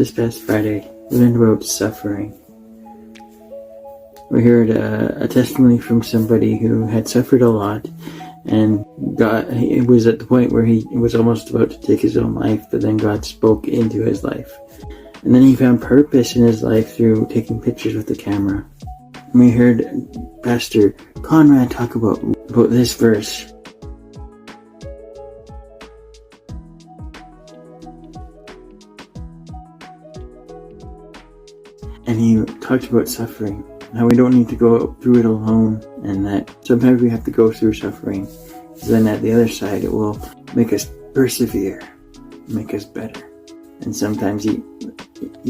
This past Friday, we learned about suffering. We heard a testimony from somebody who had suffered a lot, and it was at the point where he was almost about to take his own life, but then God spoke into his life. And then he found purpose in his life through taking pictures with the camera. And we heard Pastor Conrad talk about this verse. And he talked about suffering, how we don't need to go through it alone, and that sometimes we have to go through suffering. Then at the other side, it will make us persevere, make us better. And sometimes you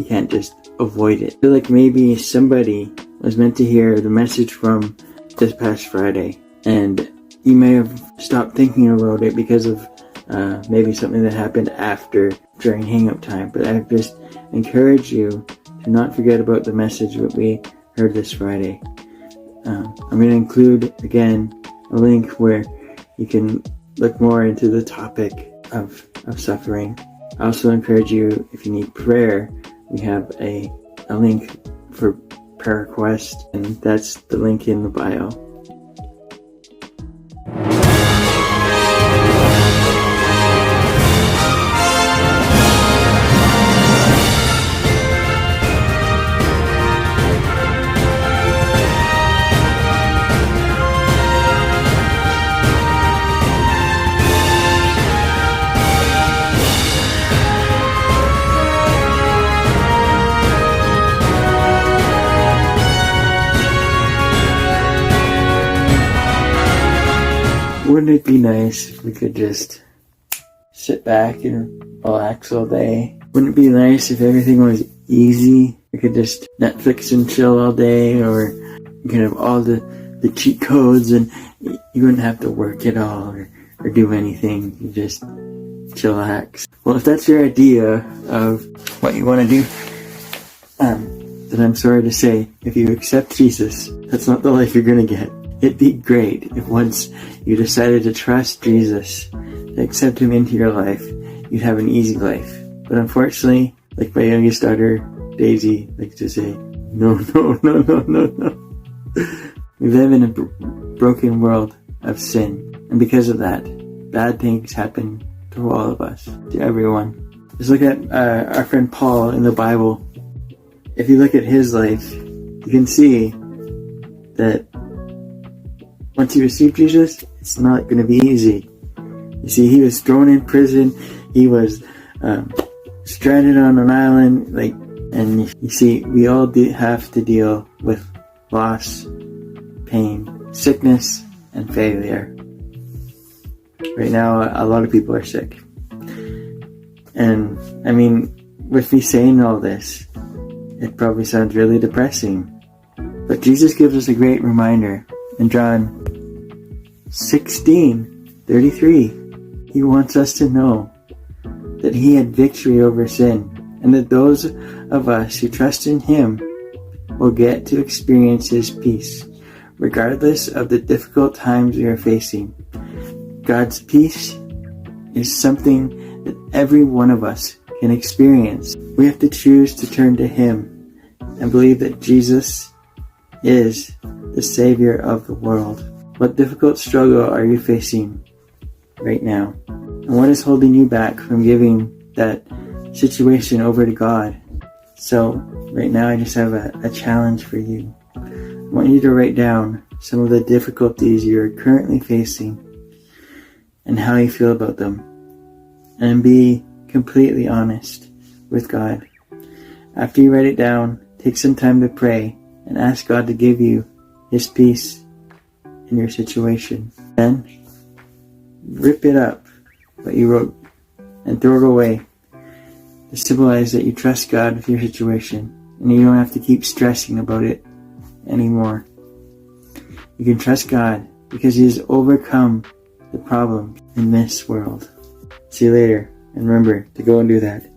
can't just avoid it. I feel like maybe somebody was meant to hear the message from this past Friday, and you may have stopped thinking about it because of maybe something that happened during hangout time. But I just encourage you to not forget about the message that we heard this Friday. I'm going to include, again, a link where you can look more into the topic of suffering. I also encourage you, if you need prayer, we have a link for prayer requests, and that's the link in the bio. Wouldn't it be nice if we could just sit back and relax all day? Wouldn't it be nice if everything was easy? We could just Netflix and chill all day, or you could have all the cheat codes and you wouldn't have to work at all or do anything. You just chillax. Well, if that's your idea of what you want to do, then I'm sorry to say, if you accept Jesus, that's not the life you're going to get. It'd be great if once you decided to trust Jesus, to accept him into your life, you'd have an easy life. But unfortunately, like my youngest daughter, Daisy, likes to say, no. We live in a broken world of sin. And because of that, bad things happen to all of us, to everyone. Just look at our friend Paul in the Bible. If you look at his life, you can see that once you receive Jesus, it's not going to be easy. You see, he was thrown in prison. He was stranded on an island. And you see, we all have to deal with loss, pain, sickness, and failure. Right now, a lot of people are sick. And, I mean, with me saying all this, it probably sounds really depressing. But Jesus gives us a great reminder. In John 16:33, he wants us to know that he had victory over sin, and that those of us who trust in him will get to experience his peace, regardless of the difficult times we are facing. God's peace is something that every one of us can experience. We have to choose to turn to him and believe that Jesus is the Savior of the world. What difficult struggle are you facing right now? And what is holding you back from giving that situation over to God? So right now I just have a challenge for you. I want you to write down some of the difficulties you're currently facing and how you feel about them. And be completely honest with God. After you write it down, take some time to pray and ask God to give you his peace in your situation. Then, rip it up, what you wrote, and throw it away to symbolize that you trust God with your situation, and you don't have to keep stressing about it anymore. You can trust God because he has overcome the problems in this world. See you later, and remember to go and do that.